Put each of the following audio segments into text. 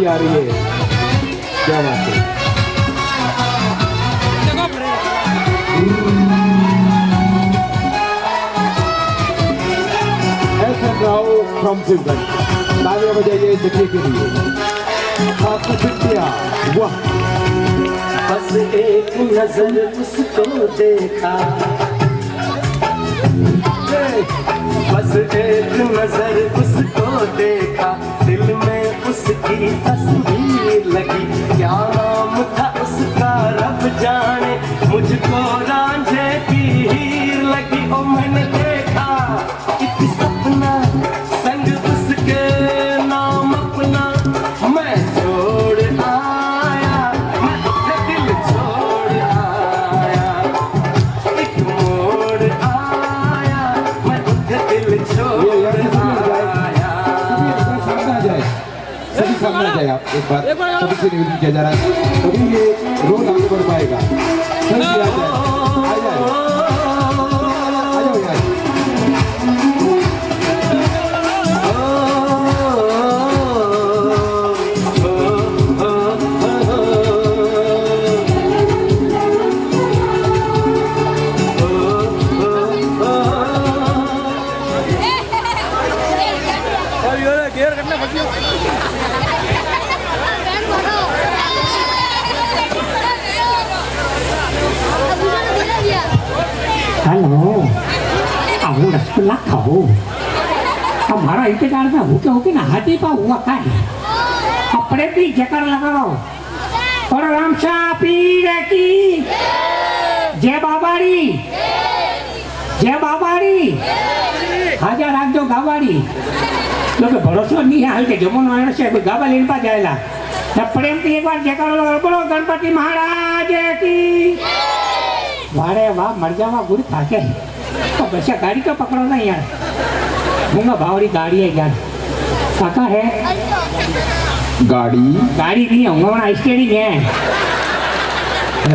भी आ रही है। क्या बात है। एस.एन. राव फ्रॉम सिमरन, तालियां बजाइए जकिए के लिए। आपका बिटिया वाह। बस एक नजर उसको देखा, बस एक नजर उसको देखा, दिल में उसकी तस्वीर लगी। क्या नाम था उसका रब जाने, मुझको रांझे की हीर लगी। ओ मैंने देखा एक सपना संग उसके नाम अपना, मैं छोड़ आया, मैं अपने दिल छोड़ आया। एक मोड़ आया, मैं अपने दिल छोड़ आया। सभी सामने आ जाए। आप एक बार सभी से निवेदन किया जा रहा है, तभी ये रोड आगे बढ़ पाएगा। सभी आ जाए, आ जाए, आ जाओ यार। हेलो, वो रसगुल्ला खाओ। हमारा इंतजार में होके ना हाथी पा हुआ का है। अपने भी जकर लगाओ और राम शाह पीर की जय बाबारी, जय बाबारी। हाजा राख दो गावाड़ी, क्योंकि भरोसा नहीं है हाल के जमुना आने से कोई गावा लेने पा जाएगा। प्रेम की एक बार जकर लगाओ, बोलो गणपति महाराज की। वारे वाह, मर जावा गुरु थाके। तो बच्चा गाड़ी तो पकड़ो ना यार, घूंगा भावड़ी गाड़ी है यार। काका है गाड़ी गाड़ी नहीं है, हमारा स्टेरिंग है।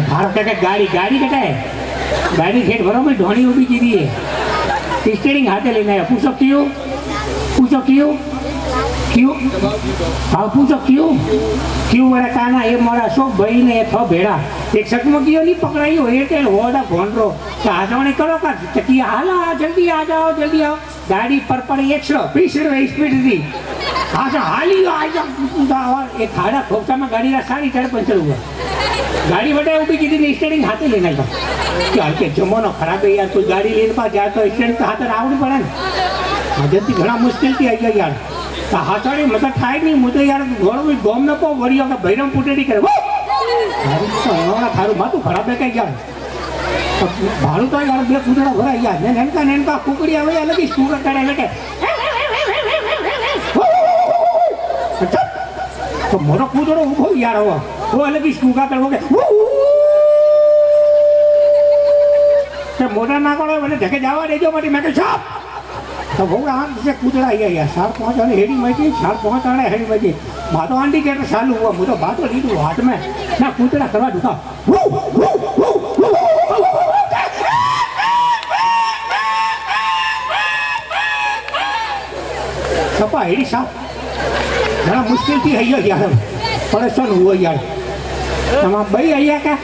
भारत का गाड़ी गाड़ी कटा है, गाड़ी खेत भरो में ढोनी उभी की दी है। स्टेरिंग हाथे लेना है। पूछो क्यों, पूछो क्यों, क्यों, हाँ पूछो क्यों, क्यों वाला काना ये मोरा शो भाई ने थो भेड़ा एक सकमो कियो नहीं पकड़ाई हो एयरटेल होदा फोन रो तो आजवणे करो का चकिया हाला जल्दी आ जाओ, जल्दी आओ। गाड़ी पर 120 स्पीड थी। हाँ सर हाली आ जाओ। एक खाड़ा खोखा में गाड़ी का सारी टायर पंचर हुआ। गाड़ी बटे उभी की थी, स्टेरिंग हाथे लेना था। क्या हल्के जमानो खराब है यार, कोई गाड़ी लेने पास जाए तो स्टेरिंग तो हाथ आवड़ी पड़े ना। जल्दी घना मुश्किल थी आई यार। हाथोड़ी मतलब थाय नहीं, मुझे यार घोड़ो भी गोम न पो वरियो का भैरम पुटेड़ी करे। थारू माथું ખરાબ है क्या यार। भाड़ू तो यार बे कूतरा भरा यार ने नेनका कुकड़ी आवे अलग स्कूटर करे लेके तो मोरो कूतरो उभो यार वो अलग स्कूटर करवोगे ते मोटा ना करो મને ઢકે જવા દેજો મારી મેકે છાપ तो वो आम से कूतरा आया यार। 4-5 आने हेडी मची, 4-5 आने हेडी मची। बातो आंटी के चालू हुआ, मुझे बातो लीधु हाथ में ना कूतरा करवा दूंगा। सपा हेडी साहब घना मुश्किल थी है यार, परेशान हुआ यार। नमा बई आया का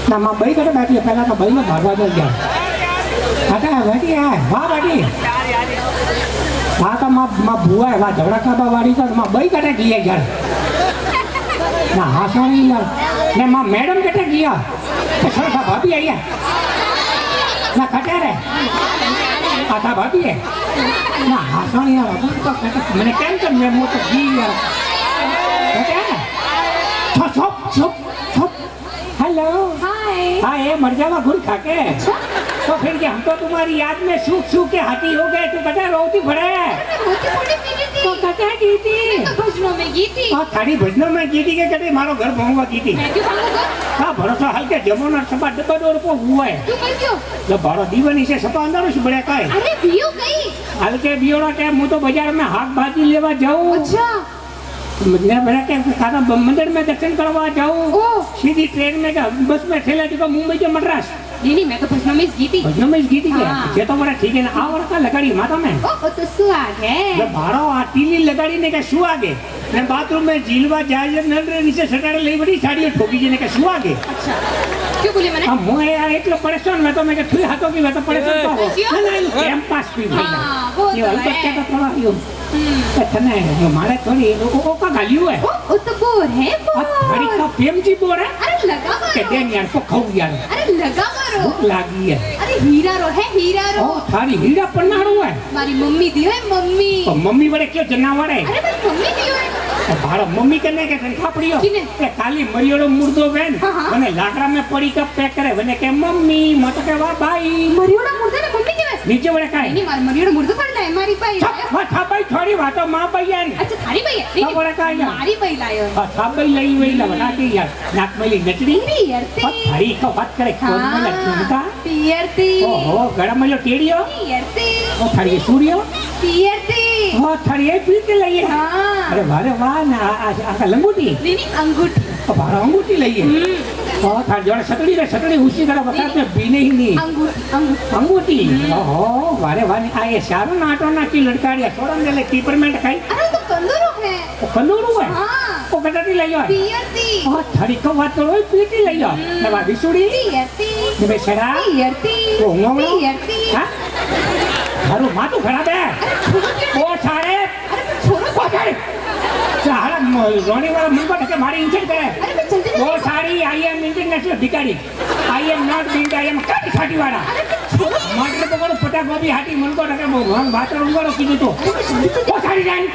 नमा बई करे बैठी पहला तो बई में भागवा दो यार। आता बैठी है वाह बैठी हाँ तो माँ बुआ है वाह झगड़ा का वाड़ी का माँ बई कटे किया यार ना हासवानी यार ने माँ मैडम कटे किया तो छोटा सा भाभी आई है ना कटे रे आता भाभी है ना हासवानी यार तो कटे मैंने क्या कर मैं मुँह तो की यार कटे है छुप छुप छुप छुप हेलो हाय हाय मर जावा गुड़ खाके तो फिर हम तो तुम्हारी याद में सूख सूख के हाथी हो गए। तू कटा रोती पड़े तो कटा की थी भजनों में की थी। हाँ थारी भजनों में की थी के कटे मारो घर भाऊंगा की थी। हाँ भरोसा हल्के जमुना सपा डब्बा दौड़ को हुआ है। तू कल क्यों जब बारो दीवानी से सपा अंदर उस बड़े का है। अरे बियो गई हल्के बियोड़ा टाइम मुँह तो बाजार में हाथ भाजी लेवा जाऊँ। अच्छा मैं बड़ा के खाना मंदिर में दर्शन करवा जाऊँ। सीधी ट्रेन में बस में ठेला चुका मुंबई से मद्रास नहीं मैं तो भजनों में गई थी। भजनों में गीती के हाँ। ये तो बड़ा ठीक है ना आ वरका लगाड़ी माता में ओ तो सुहाग जो है। भाड़ो आ टीली लगाड़ी ने के शू आगे ने बाथरूम में झीलवा जाए नल रे नीचे सटाड़े लई बड़ी साड़ियों ठोकी जी ने के शू आगे अच्छा क्यों बोले मैंने? अब मैं यार एक लोग परेशान मैं तो मैं के थुई हाथों की मैं तो परेशान तो हो क्यों? ना ना टाइम पास भी भाई हाँ, वो ये तो हल्का है। क्या तो थोड़ा यो तने जो मारे थोड़ी ओ का गालियो है ओ तो बोर है आ थारी बोर। का प्रेम जी बोल है अरे लगा के मारो। देन यार को खाऊ यार अरे लगा मारो। भूख लागी है अरे हीरा रो है हीरा रो। ओ थारी हीरा पन्नाड़ो है मारी मम्मी दियो है मम्मी। तो मम्मी बड़े क्यों जनावर है अरे मेरी मम्मी दियो है। भाड़ो मम्मी कने के संखा पड़ियो किने? ए काली मरियोड़ो मुर्दो बेन हाँ, हाँ। मने लाकड़ा में पड़ी का पैक करे वने के मम्मी मत के वा भाई मरियोड़ा मुर्दे ने मम्मी के वैसे। नीचे बड़े काई नहीं मार मरियोड़ा मुर्दो पड़ना है मारी भाई। वा था भाई थोड़ी वातो मां भैयन अच्छा थारी भाई है। सब बड़ा का यार। मारी भाई लायो। था भाई लई वई ला बता के यार नाक में ली नचड़ी पियरती। और थारी का बात करे कौन में लचुनता पियरती। ओहो गरम में जो टेड़ियो पियरती। ओ थारी सूर्यो पियरती। ओ थारी ए पीते लई है हाँ। अरे वारे वाह ना आका लंगूटी नहीं नहीं अंगूठी। ओ भाड़ा अंगूठी लई है ओ थार जोड़े सतड़ी उसी तरह बता में बीने ही नहीं अंगूठी। अंगूठी ओहो वारे वारे आ ये सारो नाटो ना की लड़काड़िया सोरम दे ले टीपरमेंट खाई अरे तो कंदूरो है। ओ कंदूरू है हाँ। ओ कटाटी लई है पियरती। ओ थारी को बात करो पीती लई है नवा बिसुड़ी पियरती। ने छड़ा पियरती। ओ ngomong पियरती। हां थारो माथું ખરાબ હે ઓ સારે अरे मैं छोड़ो। ઓ સારે સારા રોણી વાળા મુંબા ઠકે મારી ઇન્સલ્ટ કરે अरे मैं जल्दी ઓ સારી આઈ એમ ઇન્ટરનેશનલ ભિખારી આઈ એમ નોટ બિંગ આઈ એમ કાટી છાટી વાળા માત્ર પકડો ફટા ગોબી હાટી મુંબા ઠકે ભગવાન બાતર ઉંગાડો કીધું તો ઓ સારી જાન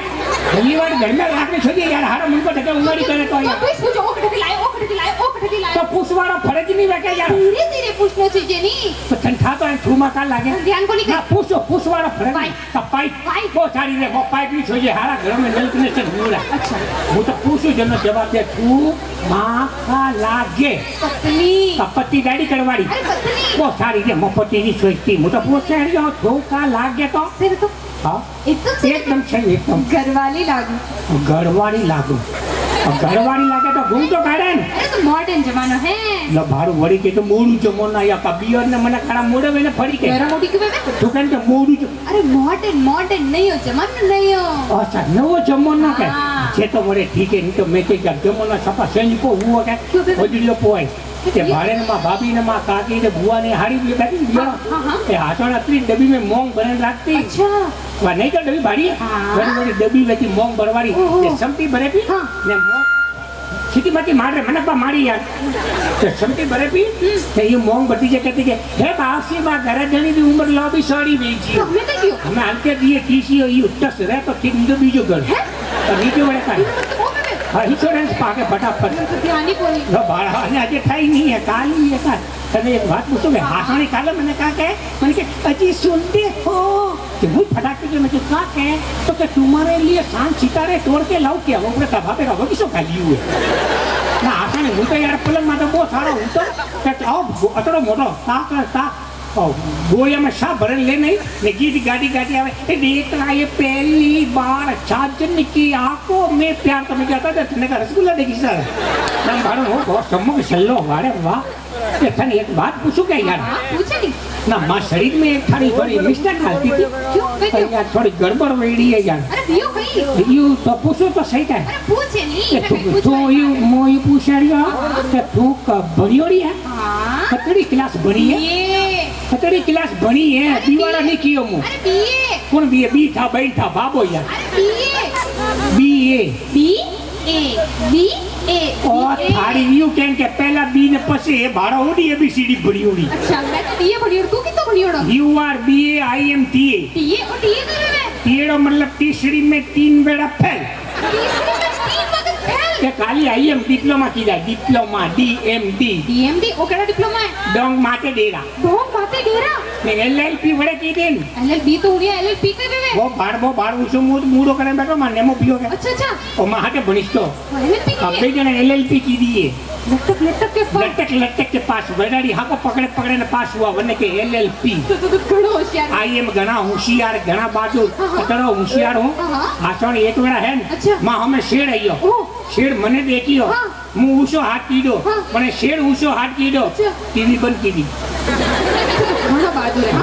ઘણી વાર ઘરમાં રાખને છોડી યાર હારા મુંબા ઠકે ઉંગાડી કરે તો तो प्लीज मुझे ओ कटकी लाए ओ कटकी लाए ओ कटकी लाए। તો પૂછવાળો ફરજ નહીં વાકે યાર धीरे धीरे पूछना चाहिए नहीं। તો તને તો થૂમાં કા લાગે ध्यान को नहीं ના कर। પૂછવાળો ફરજ પાઇપ. Pipe pipe. બહુ સારી રે બહુ પાઇપ ની જોઈએ હારા ઘરમાં નલ કનેક્શન હુંરા अच्छा હું તો પૂછું જેનો જવાબ દે તું માં કા લાગે पत्नी। કપટી ગાડી કરવાડી अरे पत्नी। બહુ સારી રે મફતી ની સોચતી હું તો પૂછાડી જાઉં તું કા લાગે તો सिर तो હા एकदम से એકદમ છે એકદમ घरवाली लागू। ઘરવાળી લાગુ ઘરવાળી લાગે તો ઘૂમ તો કાઢે ને अरे तो मॉडर्न जमाना है। લો ભારું વળી કે તો મોડું જમોના યા કબિયર ને મને ખાડા મોડે વેને ફરી કે गरम मोटी क्यों बेबे? તું કેમ કે મોડું જ अरे मॉडर्न मॉडर्न नहीं हो जमाना नहीं हो। अच्छा नवो जमोनो के हाँ। जे तो मोरे ठीक है नहीं तो मैं के जब जमोनो सपा सेंज को हुआ के क्यों बे? ओजड़ियो पोय के भारे ने मां भाभी ने मां काकी ने बुआ ने हाड़ी भी बैठी दियो हाँ, हाँ। ए हाथों अतरी डब्बी में मोंग भरन रखती अच्छा वा नहीं तो डब्बी भारी हाँ। बड़ी बड़ी डब्बी वेती मोंग भरवाड़ी ओहो। ये समटी भरे भी हाँ। ने मोंग सीटी मती मार रे मनपा मारी यार तो समटी भरे भी ते ये मोंग बटी जे कहती के हे बासी बा घरे जणी दी उम्र लंबी सड़ी बेची तो हमें तो क्यों? हमें हल्के दिए टीसी और ये उठस रहे तो ठीक नहीं तो बीजो घर तो बीजो बड़े का ओ बेबे हाँ इंश्योरेंस पाके फटाफट तो ध्यान ही कोनी। लो भाड़ा अने अजे थाई नहीं है काली है का तने एक बात पूछो के हासणी काले मैंने कहा के मैंने के अजी सुनते हो कि वो फटाके के मुझे कहा के तो के तुम्हारे लिए सांप सितारे तोड़ के लाओ क्या वो अपने तबापे का बगीचो खाली हुए ना हासणी હું તો યાર પલંગ માં તો બહુ સારો હું તો કે આવો અતડો મોટો તાક गोलियां में शाह भरन ले नहीं ने गीत गाड़ी गाड़ी आवे ए देख रहा ये पहली बार चाचन की आंखों में प्यार करने जाता था तने का रसगुल्ला देखी सर नाम भारो हो बहुत सम्मुख चलो वारे वाह ये तने एक बात पूछूं क्या यार हाँ पूछे नहीं। ना मां शरीर में एक थारी थोड़ी मिस्टेक हालती थी क्यों बे पर क्यों? यार थोड़ी गड़बड़ वेड़ी है यार अरे दियो कहीं। यू तो पूछो तो सही है अरे पूछे नहीं। तू मैं पूछ तू रही यू हूँ। मो यू पूछ रही हो कि तू कब बड़ी है हाँ कतरी क्लास बड़ी है ये कतरी क्लास बनी है अरे दीवारा नहीं कियो मु अरे बीए कौन बी बी था बहन था बाबो यार अरे BA B A B A B A और थारी यू कहन के पहला बी ने पसे भाड़ा होडी एबीसीडी बड़ी होडी अच्छा मैं तो बीए पढ़ी और तू कितना पढ़ी हो? You are B A I am T A BA और बीए कर रहे हैं। टीएड़ो मतलब तीसरी में 3 बेड़ा फेल तीसरे में 3 वक्त फेल। के खाली आई एम डिप्लोमा कीधा diploma D M D DMD ओ केड़ा डिप्लोमा है? डोंग माटे डेरा बहुत बातें डेरा। ने एलएलपी वड़े की दिन एलएलबी तो उड़िया एलएलपी कर रहे हैं। वो बार उसे मूडो करे बैठो मां नेमो पियो के अच्छा अच्छा ओ मां हाटे बनिस्तो एलएलपी अब की भी जने एलएलपी की दिए लटक लटक के पास लटक के पास वेडाड़ी हाको पकड़े पकड़े ने पास हुआ वने के एलएलपी तो घणो होशियार। आई एम घना होशियार घना बाजू अतड़ो होशियार हूँ हाँ। हाथों एक वेड़ा है अच्छा। मां हमें शेर आइयो ओह। शेर मने देखियो हाँ। मु ऊसो हाथ कीधो हाँ। मने शेर ऊसो हाथ कीधो अच्छा। टीवी बंद की दी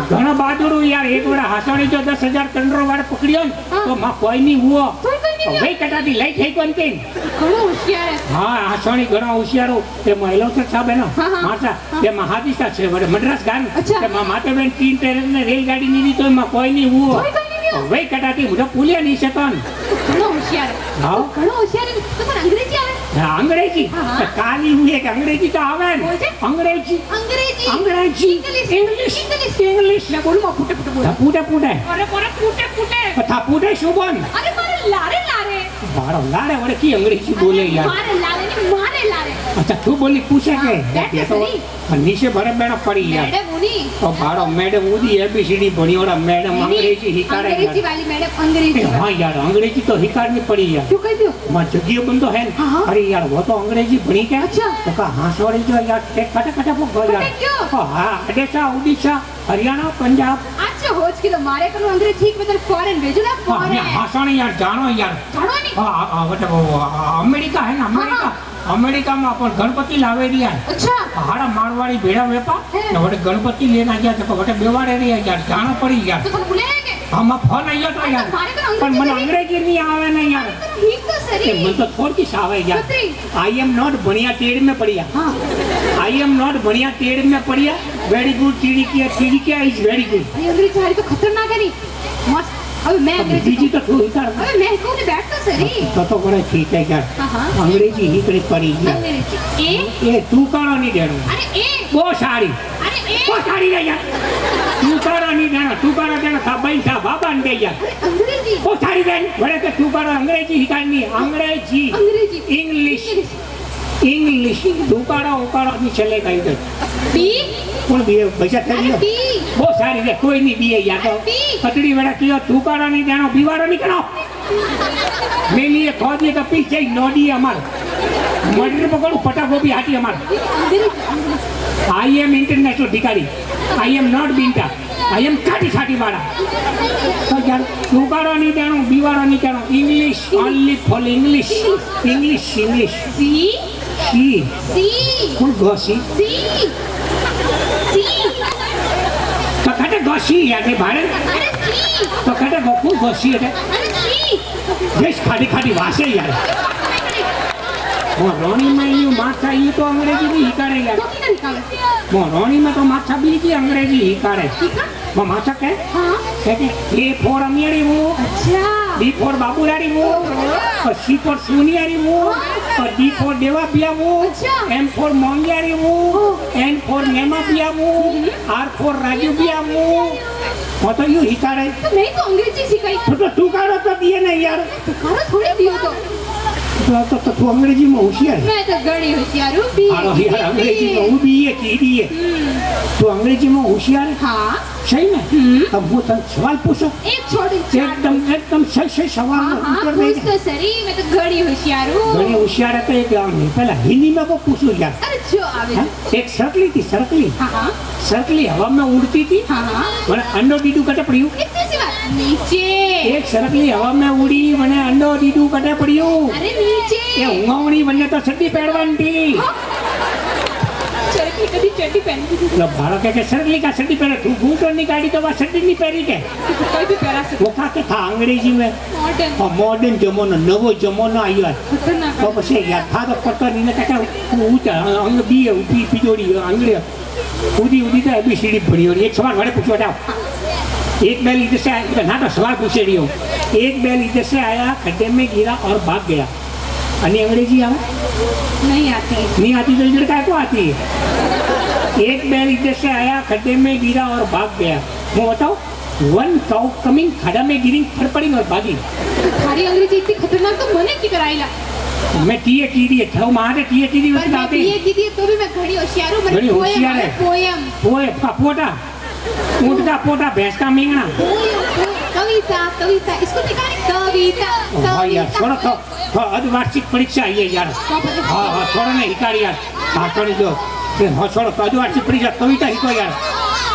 ઘણો બહાદુર યાર. એક વાર હાસણી જો 10,000 ટનરો વાળો પકડ્યો ને હા. તો માં કોઈ નહીં હુઓ તોય કોઈ નહીં ભાઈ કટાતી લઈ થઈ કોણ કે ઘણો હોશિયાર હે. હા હાસણી ઘણો હોશિયારો તે મહિલો છે સાહેબ એનો હા, હા. મારતા તે મહાદિશા છે વડે મદ્રાસ ગાન અચ્છા. તે માતે બેન તીન ટ્રેન ને રેલગાડી ની તો એમાં કોઈ નહીં હુઓ તોય કોઈ નહીં ગયો. ભાઈ કટાતી મુઢો પુલિયા નહીં છે તન ઘણો હોશિયાર હે. હા. ઘણો હોશિયાર હે. તો પણ અંગ્રેજી આવે હા, અંગ્રેજી હા, હા. કાલી હુએ કે અંગ્રેજી તો આવે ને બોલ છે? અંગ્રેજી અંગ્રેજી અંગ્રેજી ઇંગ્લિશ ઇંગ્લિશ ઇંગ્લિશ ઇંગ્લિશ ને બોલું માં ફૂટે ફૂટે બોલ. પૂટે પૂટે અરે અરે ફૂટે ફૂટે પૂટે શું બોલ અરે મારે લારે લારે ભાડો લાડે વડે કી અંગ્રેજી બોલે યાર મારે લારે ને મારે લારે અચ્છા તું બોલી પૂછે કે બેઠ એ તો સરી. નીચે ભરે બેડા પડી યાર મેડમ ઉની તો ભાડો મેડમ ઉદી એબીસીડી ભણ્યોડા મેડમ અંગ્રેજી હિકાડે અંગ્રેજી યાર વાલી મેડમ અંગ્રેજી એ હા યાર અંગ્રેજી તો હિકાડની પડી યાર શું કહી દો માં જગ્યો બંધો હે ને હા, હા. અરે યાર वो तो अंग्रेजी भणी के अच्छा। तो का हांसवाड़ी जो यार टेक कटा कटा पो गो यार कटे क्यों? ओ हाँ ओडिशा ओडिशा हरियाणा पंजाब अच्छा होच की तो मारे कनु अंग्रेजी ठीक मतलब फॉरेन भेजो ना फॉरेन हांसवाड़ी यार जानो यार जानो नहीं हाँ मतलब वो अमेरिका है ना अमेरिका अमेरिका में अपन गणपति लावे दिया अच्छा हाड़ा मारवाड़ी भेड़ा वेपा है। ने वटे गणपति लेना गया तो वटे बेवाड़े रही यार जानो पड़ी यार तो तुम बुलाएंगे हम फोन आया तो यार मारे को पर मन अंग्रेजी अंग्रेजी नहीं आवे ना यार ठीक तो કે सही મને તો થોડી સાવે યાર छतरी आई एम नॉट बढ़िया टेढ़ में पड़िया हाँ आई एम नॉट बढ़िया टेढ़ में पड़िया वेरी गुड टीडी किया इज वेरी गुड अरे अंग्रेजी हमारी तो खतरनाक है नहीं मस्त अबे मैं अंग्रेजी बीजी तो तू ही कर अबे मैं को ने बैठ तो सही तो बड़े ठीक है यार हाँ हाँ अंग्रेजी ही कड़ी पड़ी यार अंग्रेजी ए ये तू काढ़ो नहीं देनो अरे ए बहुत सारी अरे ए बहुत सारी है यार तू काढ़ो नहीं देना तू काढ़ो देना था बहन था बाबा ने दे यार अंग्रेजी बहुत सारी देन बड़े के तू काढ़ो अंग्रेजी ही करनी अंग्रेजी अंग्रेजी इंग्लिश इंग्लिश तू काढ़ो वो काढ़ो नहीं चलेगा इधर बी कौन भी पैसा अरे चाहिए बी बहुत सारी है कोई नहीं भी है यार तो अरे पतड़ी बड़ा किया तू काढ़ो नहीं देना बीवारो नहीं करो मैं लिए खोदने का पीछे नोडी हमार मर्डर पकड़ो पटाखो भी हाथी हमार अंग्रेजी आई am international bhikhari I am not बिंटा आई एम काटी छाटी वाला तो यार तू काढ़ो नहीं देना बीवारो नहीं करो English only for English English English सी सी सी कौन गोसी सी सी तो कटे गोसी यार के बारे अरे सी तो कटे गोकू गोसी है अरे सी देश खाड़ी खाड़ी वासे यार वो रोनी में यू माथा यू तो अंग्रेजी भी ही करे यार तो किधर निकाले वो रोनी में तो माथा भी की अंग्रेजी ही करे ठीक है वो माथा के हाँ कहते ए फॉर अमियाड़ी वो अच्छा बी फॉर बाबूलाड़ी वो और सी फॉर सोनियाड़ी वो और डी फॉर देवा पिया वो अच्छा। एम फॉर मोंगियाड़ी वो एन फॉर नेमा पिया वो आर फॉर राजू पिया वो तो यू ही करे तो नहीं तो अंग्रेजी सिखाई तो तू काढ़ो तो दिए नहीं यार तो करो थोड़ी दियो तो तो तू अंग्रेजी में होशियार है मैं तो गड़ी होशियार हूँ बी अरे यार अंग्रेजी में वो भी है की दी है तो अंग्रेजी में होशियार है हाँ सही में अब वो तन सवाल पूछो एक छोड़ एकदम एकदम सही सही सवाल हाँ हाँ उत्तर पूछ देंगे तो सही मैं तो गड़ी होशियार हूँ घणी होशियार है तो एक नहीं पहला हिंदी में वो पूछू यार अरे जो आवे हाँ? एक सरकली थी सरकली हाँ हाँ सरकली हवा में उड़ती थी हाँ हाँ मैंने अंडो दीदू कटे पड़ियो इतनी सी बात नीचे एक सरकली हवा में उड़ी मैंने अंडो दीदू कटे पड़ियो अरे नीचे ये ઊંઘાવણી બને તો સડી પહેરવાની थी चरखी कभी चड्डी पहन की थी तो बालक के सरकली का सडी पहने तू घूंटन ની ગાડી તો વા સડી ની પહેરી કે कोई भी पहना सकता वो का के था अंग्रेजी में मॉडर्न मॉडर्न जमानो नवो जमानो आयो है खतरनाक तो પછી યાર था तो पता नहीं ना का ऊंचा अंग बी ऊपी पिजोड़ी अंगड़े उदी उदी तो एबीसीडी भणी और एक सवाल वाले पूछो जाओ एक बैल इधर से आया ना तो सवाल पूछे रही हूँ एक बैल इधर से आया खड्डे में गिरा और भाग गया अन्य अंग्रेजी आवे नहीं आती नहीं आती तो इधर काय को आती है एक बैल इधर से आया खड्डे में गिरा और भाग गया वो बताओ वन काउ कमिंग खड्डा में गिरी फट पड़ी और भागी थारी अंग्रेजी इतनी खतरनाक तो मने की कराईला मैं टीए टीडी है थाऊ मारे टीए टीडी पर वक्त मैं आते बीए की थी तो भी मैं घड़ी होशियार हूँ घड़ी होशियार है। पोयम ओए का पोटा ऊंट का पोटा भैंस का मींगना कविता कविता इसको निकाले कविता हाँ यार छोड़ो कविता तो अर्धवार्षिक परीक्षा आई है यार हाँ हाँ छोड़ो नहीं हिकारी यार हाँ छोड़ी दो हाँ छोड़ो तो अर्धवार्षिक परीक्षा कविता हिको यार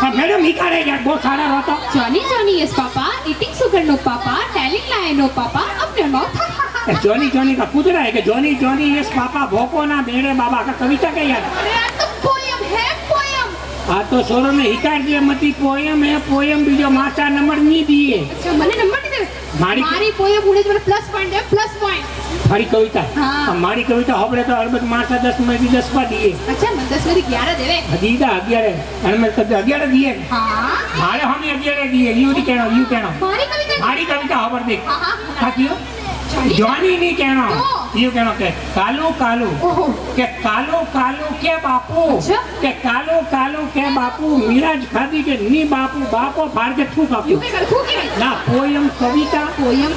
हाँ मैडम हिकारे यार बहुत सारा रहता Johnny Johnny yes papa eating sugar no papa telling line no papa अपने माउथ जॉनी जॉनी का कुदरा है कि जॉनी जॉनी यस पापा भोको ना मेरे बाबा का कविता क्या यार अरे यार तो पोयम है पोयम આ તો સોરોને હિકારજે મતી પોયમ હે પોયમ બીજો માસા નંબર ની દીએ अच्छा મને નંબર નહીં દે મારી- મારી પોયમ ઉડે મને પ્લસ પોઈન્ટ દે પ્લસ પોઈન્ટ મારી કવિતા હા. આ મારી કવિતા હોબળે તો અલબત્ત માસા 10 માંથી 10 પા દીએ अच्छा મને 10 માંથી 11 દેવે દીધા 11 અને મેં કદી 11 દીએ હા મારે હમે 11 દીએ યુ દી કેણો મારી કવિતા મારી કવિતા હોબળ દેખ હા હા સાચીઓ જોની ની કેણો તો? યુ કેણો કે કાલુ કાલુ ઓહો કે કાલો કાલો કે બાપુ અચ્છા. કે કાલો કાલો કે બાપુ મિરાજ ખાધી કે ની બાપુ બાપો ફાડ के थूक યુ આપ્યું કે કર ખુકી ગઈ ના પોયમ કવિતા પોયમ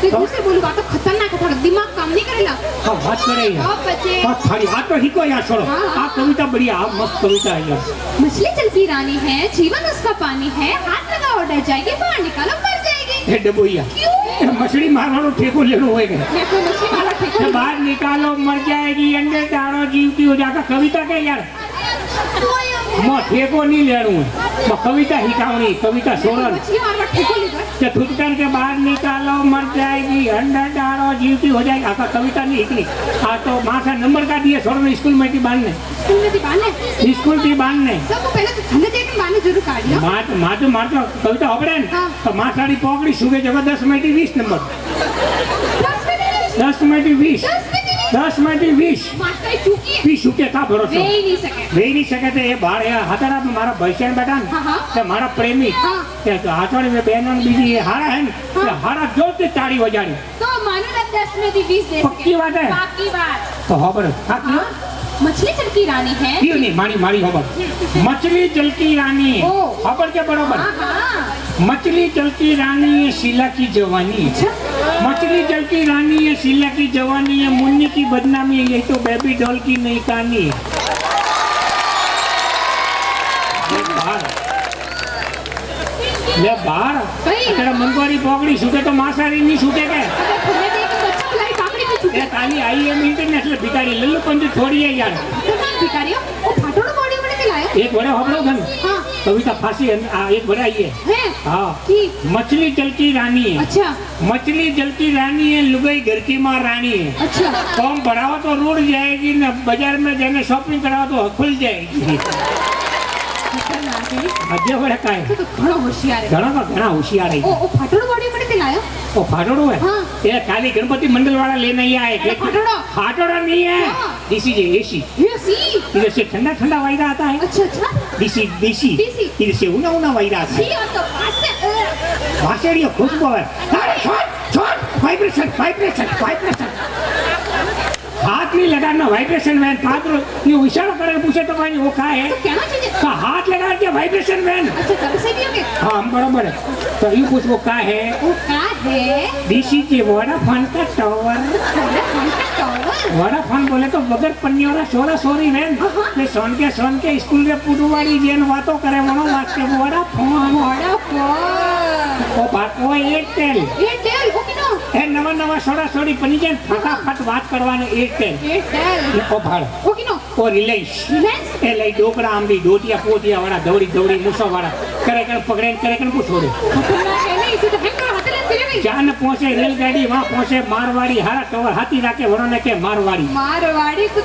તે दूसरे बोलू बात तो खतरनाक है थोड़ा दिमाग काम नहीं करेला હા વાત કરે યાર अब बच्चे હા થારી આ તો હિકો યાર છોડો हाँ, हाँ. આ કવિતા બઢિયા આ મસ્ત કવિતા है यार मछली जल की रानी है जीवन उसका पानी है हाथ लगाओ डर जाएगी बाहर निकालो मर जाएगी એ ડબોયા क्यों એ મછલી મારવાનો ઠેકો લેનો હોય કે मैं कोई मछली मारा ठेका કે બહાર નિકાલો મર જાएगी अंडे डालो जीवती हो जाता कविता के यार पोयम મો ઠેકો નહીં લેણું હોય કવિતા હિકાવણી કવિતા સોરન मछली मारवा ठेको लीधो કે थुटकर के बाहर निकालो मर जाएगी अंडा डालो जीवती हो जाएगी आका कविता नहीं निकली आ तो माथा नंबर का दिए सोरन स्कूल में थी बांधने स्कूल में थी बांधने स्कूल थी बांधने सबको पहले तो धंधे देख के बांधने जरूर काट लो मार कविता होबड़े ने हाँ. तो माथाड़ी पोकड़ी सुगे जगह 10 में 20 नंबर 10 में नहीं 10 में 20 10 में नहीं 10 में 20 मास्टर चूकी है 20 सुके का भरोसा वे ही नहीं सके वे नहीं सके थे ये बाहर या हतारा मारा भैया बेटा ने हाँ, हाँ. ते मारा प्रेमी हाँ. ते हाथोड़ी में बहनों बीजी ये हारा है ने हाँ. ते हारा जो ते ताड़ी बजाड़ी तो मानो ना 10 में थी 20 दे पक्की सके बात है। पक्की बात तो होबर हा क्यों हाँ, मछली जल की रानी है क्यों नहीं मारी मारी होबर मछली जल की रानी है ओ. होबर के बराबर हाँ हाँ मछली जल की रानी है शीला की जवानी है मछली जल की रानी है शीला की जवानी है मुन्नी की बदनामी है ये तो बेबी डॉल की नई कहानी है ले बाहर कहीं? तेरा मंगवारी पोकड़ी सूखे तो मांसाहारी नहीं सूखे के अगर तुम्हें देख के बच्चा बुलाई पापड़ी पे चूकी ये ताली आई है इंटरनेशनल भिखारी लल्लू पंजू थोड़ी है यार खतरनाक भिखारियों वो फाटोड़ो बॉडी बड़े के लायो एक बड़े होबड़ो धन हाँ कविता फांसी है एक बड़ा आई है है हाँ की मछली जल की रानी है अच्छा मछली जल की रानी है लुगाई घर की माँ रानी है अच्छा कम बढ़ाओ तो रोड जाएगी ना बाजार में जाने शॉपिंग कराओ तो खुल जाएगी खतरनाक है मध्य बड़े का है तो घणो होशियार है घणो का घणा होशियार है ओ फाटोड़ो बॉडी बड़े के लायो वो फाटोड़ो है हाँ। ये खाली गणपति मंडल वाला लेने ही आए अरे फाटोड़ो फाटोड़ा नहीं है हाँ। देसी जे एसी ये सी इधर से ठंडा ठंडा वायरा आता है अच्छा अच्छा देसी देसी देसी। इधर से उना उना वायरा आता सी है और तो पास से भाषेड़ियों खुशबू है अरे छोड़ छोड़ वाइब्रेशन वाइब्रेशन वाइब्रेशन हाथ नहीं लगाना वाइब्रेशन वैन पात्र ये इशारा करे पूछे तो भाई वो का है तो क्या चाहिए का हाथ लगा के वाइब्रेशन वैन अच्छा तब से भी होगे हाँ बराबर है तो ये कुछ वो का है वो का है डीसी के वोडाफोन का टावर अरे कौन का टॉवर वोडाफोन बोले तो बगैर पन्नियोरा सोरा सोरी वैन ये सोन के स्कूल में पुडवाड़ी जेन बातों करे वनो वास्ते वोडाफोन बड़ा फोन ओ बात वो एयरटेल एयरटेल वो किनो ए नवा नवा सोरा सोरी पनी जेन फटाफट बात करवाने एयरटेल एयरटेल ओ भाड़ वो किनो ओ रिलायंस रिलायंस એ લઈ ડોકરા આંબી ડોટિયા પોટિયા વાળા દોડી દોડી મૂસો વાળા કરે પકડે કરે કણ પૂછોડે खतरनाक है नहीं इसे तो हैंग करो हाथ ले तेरे में ચાન પહોંચે રેલગાડી વहाँ પહોંચે મારવાડી હારા કવર હાથી રાખે વરોને કે મારવાડી मारवाड़ी को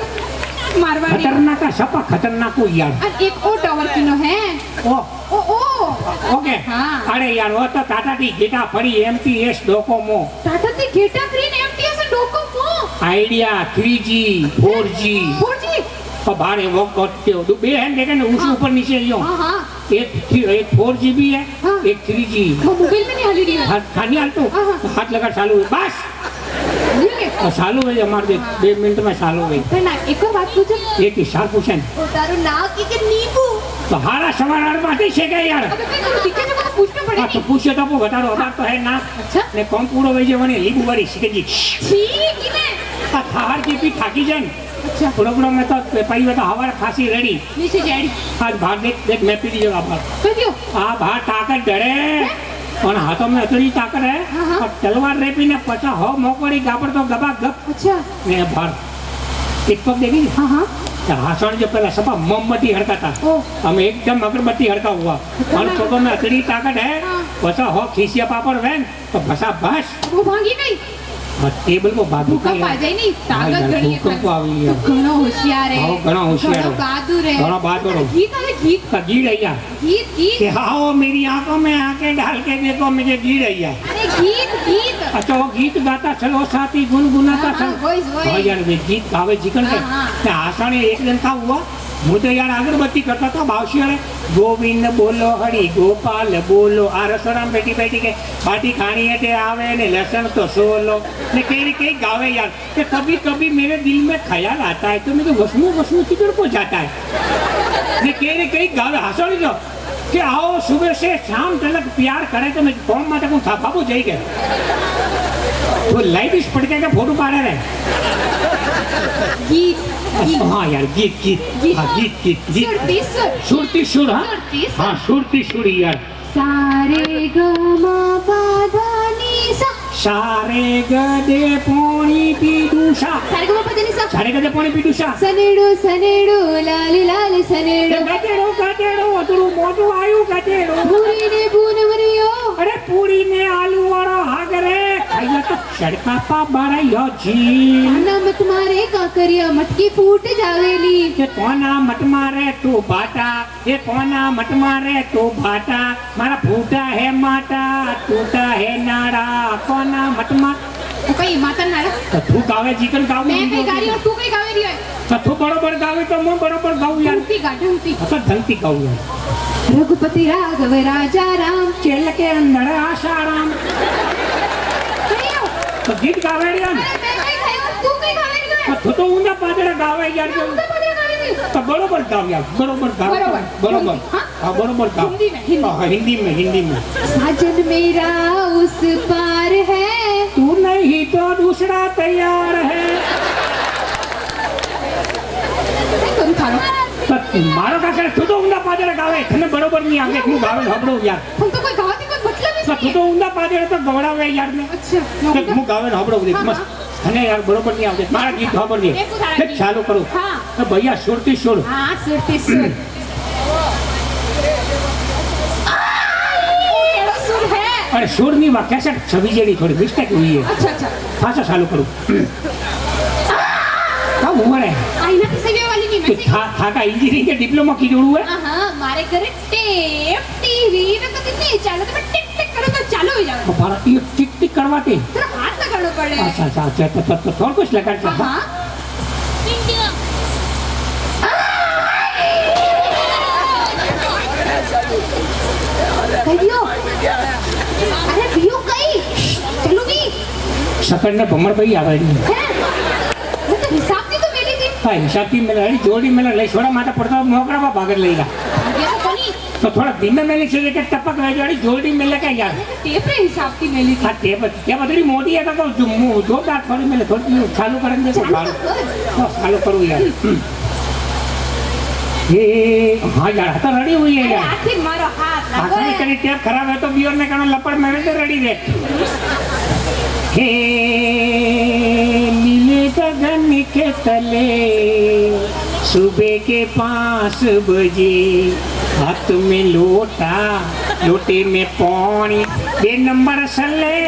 मारवाड़ी खतरनाक सपा खतरनाक यार और एक और टावर किनो है ओ ओ ओ ओके हाँ। अरे यार वो तो टाटा टी गेटा फड़ी एमटीएस डोकोमो टाटा ती गेटा फ्री ने एमटीएस और Docomo idea 3G 4G 4G और भारे वो करते हो बे हैं देखे ना उस ऊपर नीचे यो हाँ हाँ एक 4G भी है हाँ। एक 3G वो मोबाइल में नहीं हाली रही है हाथ खानी हाल तो हाँ, हाँ। हाथ लगा चालू है बस ठीक है और चालू है हमारे 2 मिनट में चालू है ना एक और बात पूछो एक हिसाब पूछे ओ तारो नाव की के नींबू तो हारा सवार बातें छे क्या यार अबे मैं तो दिक्कत है तो पूछना हाँ पड़ेगा तो पूछे तो बता दो अबार तो है ना अच्छा ने कौन पूरा वही वने लीबू वाली सिकंजी ठीक है थार की भी थाकी जान अच्छा पूरा में तो पाई में तो हवा खासी रेडी नीचे जैडी आज बाहर देख देख मैं पी लीजिएगा बाहर कर दियो आ बाहर ताकत डरे और हाथों में अतड़ी ताकत है हाँ, हाँ। और तलवार रेपी ने पचा हो मोकड़ी गापर तो गबा गप अच्छा ने बाहर टिकटॉक देखी हाँ हाँ हासन जो पहला सपा मोमबत्ती हड़का था ओ हम एकदम अगरबत्ती हड़का हुआ और तो में अतड़ी ताकत है हाँ। पचा हो खीसिया पापड़ वैन तो बसा बस वो भागी गई હા ટેબલ પર બાબુ ભૂકંપ આ જાય નહીં તાકાત યાર, ઘણી ભૂકંપ આવી તો યાર. ઘણો હોશિયાર હે હા, ઘણો હોશિયાર ઘણો હે. બહાદુર હે ઘણો બહાદુર હે. ગીત આવે ગીત का गिर रही गीत गीत कि आओ मेरी आंखों में आंखें डाल के देखो मुझे गिर रही है। अरे गीत गीत अच्छा वो गीत गाता चलो साथी गुनगुनाता हाँ, चलो वॉइस, वॉइस। हाँ यार वे गीत गावे जिकन के हाँ, हाँ। आसाने एक दिन था हुआ હું તો યાર અગરબત્તી કરતા હતા બાવશિયાળે ગોવિંદ બોલો હરી ગોપાલ બોલો આ રસોડામાં બેઠી બેઠી કે બાટી ખાણી એટલે આવે ને લસણ તો સોલો ને कई कई गावे यार कि कभी कभी मेरे दिल में ख्याल आता है तो मैं तो वसमू किधर को जाता है ने कई गावे हंसोड़ी जो कि आओ सुबह से शाम तक प्यार करे तो मैं कौन माता को था बाबू जाई गए वो लाइट इस पड़ के फोटो पा रहे गीत गीत हाँ यार गीत गीत गीत। हाँ गीत गीत गीत सुरती सुर सुरती सुर हाँ सुरती सुर। हाँ सुरती सुर यार सारे ग म प ध नि सा सारे गदे पोणी पीडूषा सारे ग म प ध नि सा सारे गदे पोणी पीडूषा सनेडो सनेडो लाल लाल सनेडो गदेड़ो गदेड़ो अतरू मोटू आयु गदेड़ो पूरी ने बून मरियो अरे पूरी ने आलू वाला हागरे खाइया तो सड़का पा बड़ायो जी आना मत मारे काकरिया मटकी फूट जावेली ये कोना मत मारे तू बाटा ये कोना मत मारे तू बाटा मारा फूटा है माटा टूटा है नाड़ा कोना मत मार तो कई माता नारा तो तू गावे जीकन गावे मैं कई गारी और तू कई गावे रही है तो तू बरोबर गावे तो मैं बरोबर गाऊं यार ढंगती गा ढंगती तो ढंगती गाऊं यार रघुपति राघव राजा राम चेल के अंदर आशाराम कहियो तो गीत गावे रे यार अरे मैं कई खायो तू कई गावे रही है तो तू तो ऊंधा पादड़ा गावे यार जो तो पता गावे रही तो बरोबर गाव यार बरोबर गाव बरोबर। बरोबर हाँ? हाँ बरोबर गाव हिंदी में, हिंदी। हाँ, हिंदी में साजन मेरा उस पार है तू नहीं तो दूसरा तैयार है तुम थारो तो मारो का करे तू तो ऊंधा पादड़ा गावे तने बरोबर नहीं आवे तू गावे हबड़ो यार तुम तो कोई गाती कोई मतलब ही तो तू नहीं तो ऊंधा पादड़ा तो गवड़ावे यार ने अच्छा तो હું ગાવે ને હબળો દે हाँ, મસ્ત અને યાર બરોબર નહીં આવડે મારા ગીત ખબર નહીં એક ઉદાહરણ એક ચાલુ કરું हाँ। તો ભૈયા સુરતી સુર हाँ सुरती सुर केड़ो सुर है અરે સુર ની વાક્યા છે છબી જેડી થોડી મિસ્ટેક हुई है अच्छा अच्छा પાછો ચાલુ કરું હા ઉમરે आईना की सेवा वाली नहीं કે मैं सी થા का इंजीनियरिंग के डिप्लोमा की जोड़ू है हाँ मारे करे टेप टीवी में तो कितनी चालू तो मैं टिक टिक करो तो चालू हो जाओ तो बारा ये टिक टिक करवाते तेरा हाथ लगाना पड़ेगा अच्छा अच्छा अच्छा तो और कुछ लगा हाँ हाँ कहियो अरे पियो कई चलो भी सकड़ ने भमर भाई आवे है वो तो हिसाब से तो मेरी थी हाँ हिसाब की मिला जोड़ी मिला लई छोड़ा माता पड़ता मोकरा बा भागर लेगा ये तो बनी तो थोड़ा धीमे मिले से लेकर टपक रह जोड़ी जोड़ी मिले क्या यार टेप रे हिसाब की मेरी थी हाँ टेप थोड़ी मोटी है तो जोरदार थोड़ी मिले थोड़ी चालू करेंगे तो चालू तो कर चालू करूँ यार ये हाँ यार तो रेडी हुई है अरे यार आखिर मारो हाथ लगो आखिरी है करी टेप खराब है तो बियर ने कहना लपड़ मेरे तो रेडी रे हे नीले गगन के तले सुबह के 5 बजे हाथ में लोटा लोटे में पानी 2 नंबर सले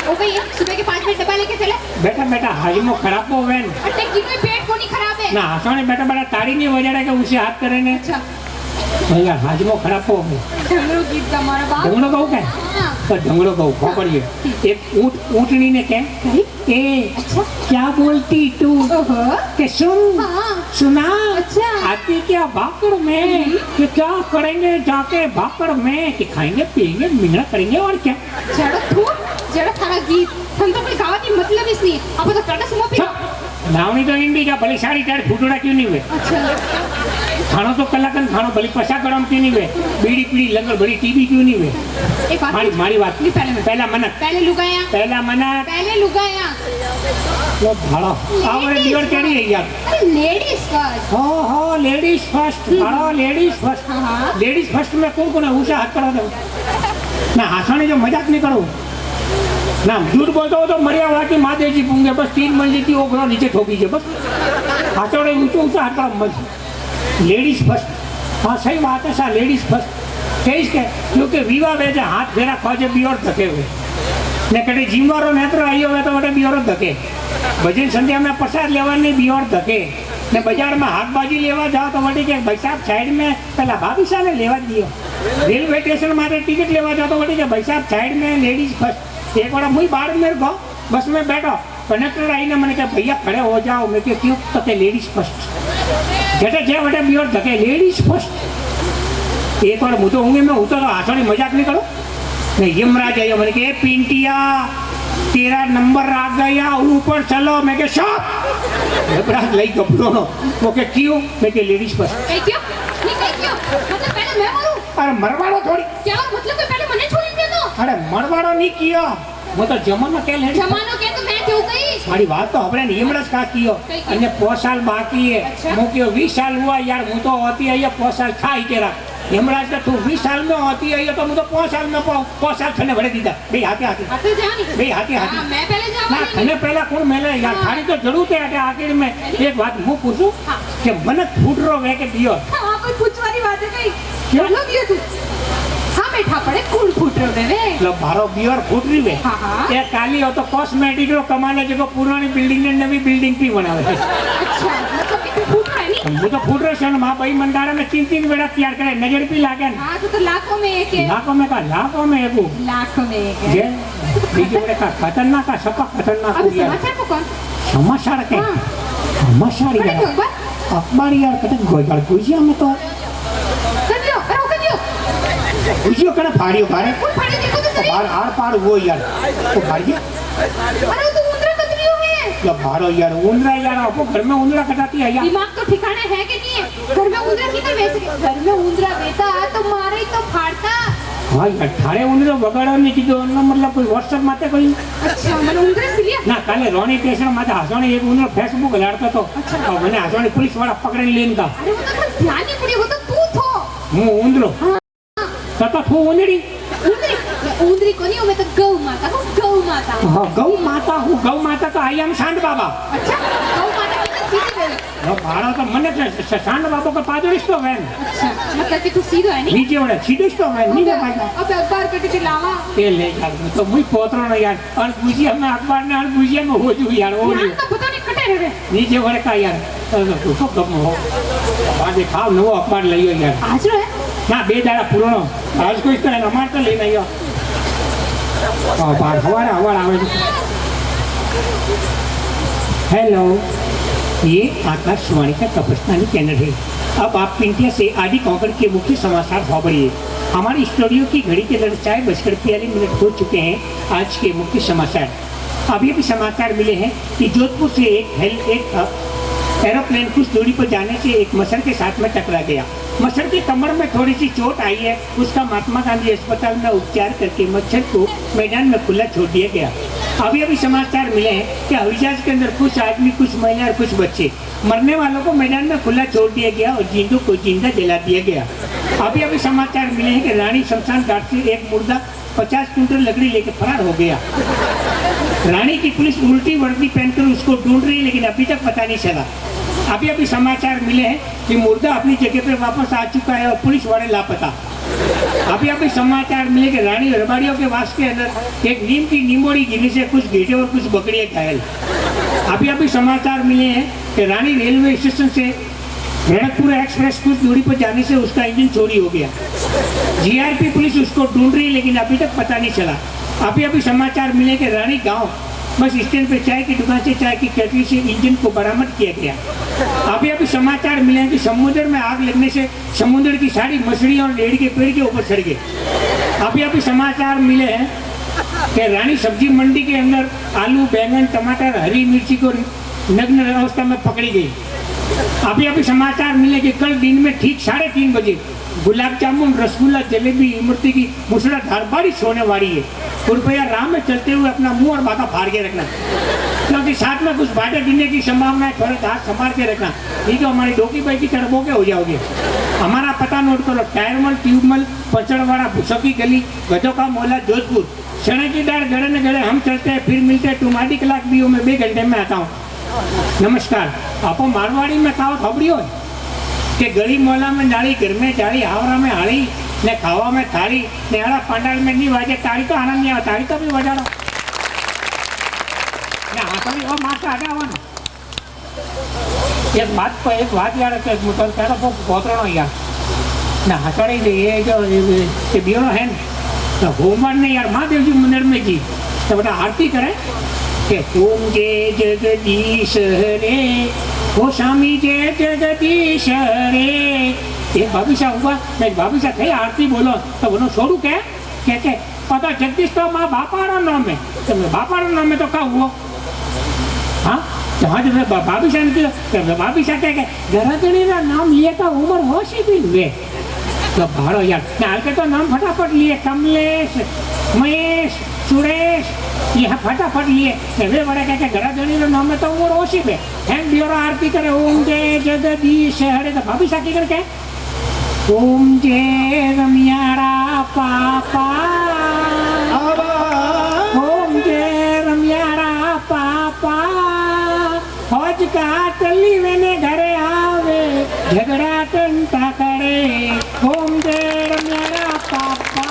ओ भाई सुबह के 5 बजे डब्बा लेके चले बेटा बेटा हाजमो खराब हो गए अरे की कोई पेट को नहीं खराब है ना हंसोने बेटा बेटा ताड़ी नहीं बजाड़े के उसे हाथ करे ने अच्छा भैया हाजमो खराब हो गए ढंगरो गीत का मारा बाप ढंगड़ो कहू क्या हाँ तो ढंगड़ो कहू खोपड़िए एक ऊँटनी ने कह कही ए अच्छा क्या बोलती तू ओहो के सुन हाँ सुना अच्छा। आती क्या भाकड़ में कि क्या करेंगे जाके भाकड़ में कि खाएंगे पिएंगे मिंगड़ा करेंगे और क्या जड़ा थारा गीत हम तो कोई गावा की मतलब इस नहीं अब तो टाटा सुमो भी नावनी तो इंडी का भले साड़ी टाड़ फूटोड़ा क्यों नहीं हुए अच्छा खानो तो कलाकन खानो भले पसा गरम क्यों नहीं हुए बीड़ी पीड़ी लंगर भरी टीवी क्यों नहीं हुए एक बात मारी बात नहीं पहले मैं पहला मनक पहले लुगाया पहला मनक पहले लुगाया लो भाड़ो आवरे दिवर केड़ी है यार अरे लेडीज फर्स्ट हो लेडीज फर्स्ट भाड़ो लेडीज फर्स्ट हाँ, हाँ। लेडीज फर्स्ट में कौन कौन है उसे हाथ करा दो ना हंसाने जो मजाक नहीं करो ना झूठ बोलते हो तो मरिया की माँ देजी पूंगे बस 3 मंजिल की ओपरा नीचे ठोकी है बस हाथोड़े ऊंचा हाथ करो मत लेडीज फर्स्ट हाँ सही बात है सर लेडीज फर्स्ट कहीं के क्योंकि विवाह भेजे हाथ फेरा खोजे भी और धके हुए ને કડે જીમવાળો નેત્ર આવ્યો હોય તો વડે બિયોર ધકે ભજન સંધ્યામાં પ્રસાદ લેવાની બિયોર ધકે ને બજારમાં શાકભાજી લેવા જાઓ તો વળી કે ભાઈ સાહેબ સાઈડ में પેલા ભાભી સાને લેવા જ દિયો રેલવે स्टेशन માટે ટિકિટ લેવા જાઓ તો વળી કે ભાई साहब साइड में लेडीज फर्स्ट एक बार मुझे बाहर मेरे को बस में बैठो कंडक्टर आई ने मैंने कहा भैया खड़े हो जाओ मैं क्यों तो लेडीज फर्स्ट जटे जे वटे बियोर धके लेडीज फर्स्ट एक बार मुझे होंगे मैं उतर हाथों मजाक नहीं करो नहीं यमराज आयो मैंने कहा पिंटिया तेरा नंबर आ गया ऊपर चलो मैं के शॉप यमराज लई कपड़ो वो के क्यों मैं के लेडीज फर्स्ट क्यों नहीं क्यों मतलब पहले मैं मरूं अरे मरवाड़ो थोड़ी क्या मतलब कि पहले मने छोड़ी दे दो अरे मरवाड़ो नहीं किया वो तो जमानो के ले जमानो के तो मैं क्यों गई मारी बात तो हमने यमराज का कियो अन्य 5 साल बाकी है अच्छा। मु क्यों 20 साल हुआ यार मु तो होती है ये 5 साल खाई के रहा यमराज का तू 20 साल में होती है ये तो मु तो 5 साल में 5 साल थने भरे दीदा बे हाथे हाथे आते जानी बे हाथे हाथे हां मैं पहले ना जाऊंगी थने पहला कौन मेले यार थारी तो जरूरत है आखिर में एक बात मु पूछूं हाँ। कि मन फूट रो वे के दियो हां कोई पूछवानी बात है कहीं क्यों? बोलो दियो तू हां बैठा पड़े कूड़ फूट रहे वे मतलब भारो बियर फूट रही वे हाँ, हाँ। ये काली हो तो कॉस्मेटिक रो कमाने जो पुरानी बिल्डिंग ने नवी बिल्डिंग भी बनावे अच्छा मतलब कि तू फूट रहा है नहीं मु तो फूट रो छन मां भाई मंडारा में 3 वेड़ा तैयार करे नजर भी लागे न हाँ तो लाखों में एक है लाखों में एक लाखों में एक है जे बीजे बड़े का खतरनाक का सपा खतरनाक हो अभी गया समाचार को कौन समाचार के हाँ। समाचार पढ़े यार क्यों बात अखबार यार कते गोईगड़ गुजिया में तो कर दियो गुजियो कने फाड़ियो बारे कौन फाड़े देखो तो सही बार आर पार वो यार तो फाड़ियो अरे वो तो उंदरा कतरियो है या भारो यार उंदरा यार आपको घर में उंदरा कटाती है यार दिमाग तो ठिकाने है कि नहीं है घर में उंदरा किधर वैसे घर में उंदरा बेटा तो मारे ही तो फाड़ता हाँ यार थारे उंदरो बगाड़ो नहीं कीधो एनो मतलब कोई व्हाट्सएप माते कोई अच्छा मैंने उंदरा से लिया ना काले रोनी स्टेशन माते हसोने एक उंदरो फेसबुक लाड़तो तो और मैंने हसोने पुलिस वाला पकड़े लेन था अरे वो तो कोई ध्यान नहीं पड़ी वो तो तू थो હું ઉંદરો તો તું ઉંદરી उंदरी को नहीं हूँ मैं तो गौ माता हूँ गौ माता हाँ गौ माता तो आई एम शांत बाबा अच्छा गौ माता कितना सीधी बोली भाड़ा तो मने शांत बाबा का पादरिश तो वैन अच्छा मतलब कि तू सीधो है नहीं नीचे वाला सीधुश तो वैन नीचे पाजा अब अखबार कटी थी लावा ये ले यार मैं तो मुई पोतरो ना यार और गुजिया में अखबार ने और गुजिया में हो जू यार वो यार तो पता नहीं कटे रहे नीचे वाले का यार तो सब कम हो बाजे खाओ नवो अखबार लइयो यार आज रो है ना बे दाड़ा पुरानो आज कोई तो हमार तो लेने आयो हाँ बार हवाड़ा आवे हेलो ये आकाशवाणी का तपस्तानी चैनल है अब आप पिंटिया से आदि कांकड़ के मुख्य समाचार खबरिए हमारे स्टूडियो की घड़ी के 4:42 हो चुके हैं आज के मुख्य समाचार अभी भी समाचार मिले हैं कि जोधपुर से एक एरोप्लेन कुछ दूरी पर जाने से एक मच्छर के साथ में टकरा गया मच्छर की कमर में थोड़ी सी चोट आई है उसका महात्मा गांधी अस्पताल में उपचार करके मच्छर को मैदान में खुला छोड़ दिया गया अभी समाचार मिले हैं कि हवाईजहाज के अंदर कुछ आदमी कुछ महिला और कुछ बच्चे मरने वालों को मैदान में खुला छोड़ दिया गया और जिंदों को जिंदा जला दिया गया अभी समाचार मिले हैं कि रानी शमशान घाट से एक मुर्दा 50 क्विंटल लकड़ी लेकर फरार हो गया रानी की पुलिस उल्टी वर्दी पहनकर उसको ढूंढ रही है लेकिन अभी तक पता नहीं चला अभी समाचार मिले हैं कि मुर्दा अपनी जगह पर वापस आ चुका है और पुलिस वाले लापता अभी समाचार मिले कि रानी रबाड़ियों के वास के अंदर एक नीम की निमोड़ी गिरने से कुछ गेटे और कुछ बकरियां घायल अभी समाचार मिले हैं कि रानी रेलवे स्टेशन से रणकपुर एक्सप्रेस कुछ दूरी पर जाने से उसका इंजन चोरी हो गया जीआरपी पुलिस उसको ढूंढ रही है लेकिन अभी तक पता नहीं चला अभी समाचार मिले कि रानी गांव बस स्टैंड पे चाय की दुकान से चाय की केटली से इंजन को बरामद किया गया अभी समाचार मिले हैं कि समुद्र में आग लगने से समुद्र की सारी मछलियां और डेढ़ के पेड़ के ऊपर चढ़ गए अभी समाचार मिले हैं कि रानी सब्जी मंडी के अंदर आलू बैंगन टमाटर हरी मिर्ची को नग्न अवस्था में पकड़ी गई अभी समाचार मिले कि कल दिन में ठीक 3:30 बजे गुलाब जामुन रसगुल्ला जलेबी इमरती की मूसलाधार बारिश होने वाली है कृपया राह में चलते हुए अपना मुंह और बाका फाड़ के रखना क्योंकि साथ में कुछ बातें गिरने की संभावना है थोड़े हाथ संभाल के रखना ठीक है हमारी डोकी बाई की तरफ के हो जाओगे हमारा पता नोट करो टायरमल ट्यूबमल पचड़वाड़ा भूसकी गली गधों का मोहल्ला जोधपुर चने की दाल गड़े न गड़े हम चलते हैं फिर मिलते हैं तुम आधी कलाक भी हो मैं 2 घंटे में आता हूँ नमस्कार आपो मारवाड़ी में खाओ खबरी हो कि गली मोहल्ला में डाली घर में डाली हावड़ा में हाड़ी ने खावा में थाली ने आड़ा पंडाल में नहीं वाजे ताड़ी तो आनंद नहीं आवा ताड़ी तो भी बजा लो ना हाथोड़ी वो मार का हटावा ना एक बात यार है कि मुझे कहता वो पोतरो यार ना हाथोड़ी ये जो ये बियो है तो होमर ने यार महादेव जी मंदिर में जी तो बेटा आरती करे कि ओम जय जगदीश रे ओ स्वामी जय जगदीश रे एक भाभी हुआ मैं भाभी सा थे आरती बोलो तो बोलो छोड़ू के पता जगदीश तो माँ बापा नाम है तो मैं बापा नाम में तो क्या हुआ हाँ तो हाँ जब भाभी सा ने भाभी सा कह गरादड़ी का नाम लिए तो उम्र हो सी भी हुए तो भाड़ो यार नाल के तो नाम फटाफट लिए कमलेश महेश सुरेश ये फटाफट लिए वे बड़े कह गरादड़ी का नाम में तो उम्र हो सी है हैं बियोरा आरती करे ओम जय जगदीश हरे तो भाभी सा की करके ओम जय रमियारा पापा ओम जय रमियारा पापा फौज का टल्ली मैंने घरे आवे झगड़ा टंटा करे ओम जय रमियारा पापा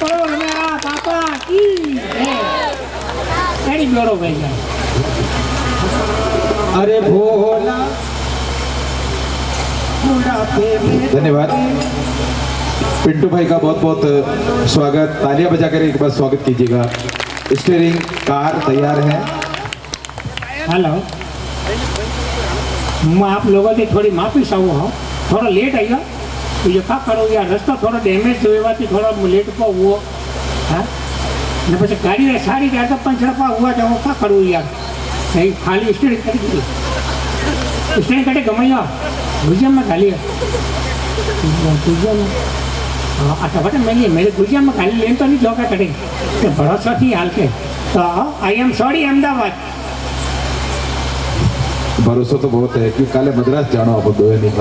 ओ मेरा पापा की तेरी ब्योरो भैया अरे भोला धन्यवाद पिंटू भाई का बहुत बहुत स्वागत तालियां बजाकर एक बार स्वागत कीजिएगा स्टीयरिंग कार तैयार है हेलो मैं आप लोगों से थोड़ी माफी चाहूँ हूँ थोड़ा लेट आई हो तो ये क्या करो यार रास्ता थोड़ा डैमेज हुआ थी थोड़ा लेट पा हुआ हाँ ने પછી ગાડી સારી જાય તો પંચર પા हुआ जाओ क्या करूँ यार नहीं खाली स्टीयरिंग कटी दी स्टीयरिंग कटे गमाया गुजिया में खाली है गुजिया में हाँ अच्छा बटे मेरे गुजिया में खाली लेन तो नहीं जो क्या कटे तो भरोसा थी हाल के तो आई एम सॉरी अहमदाबाद भरोसा तो बहुत है क्योंकि काले मद्रास जानो आप दो नहीं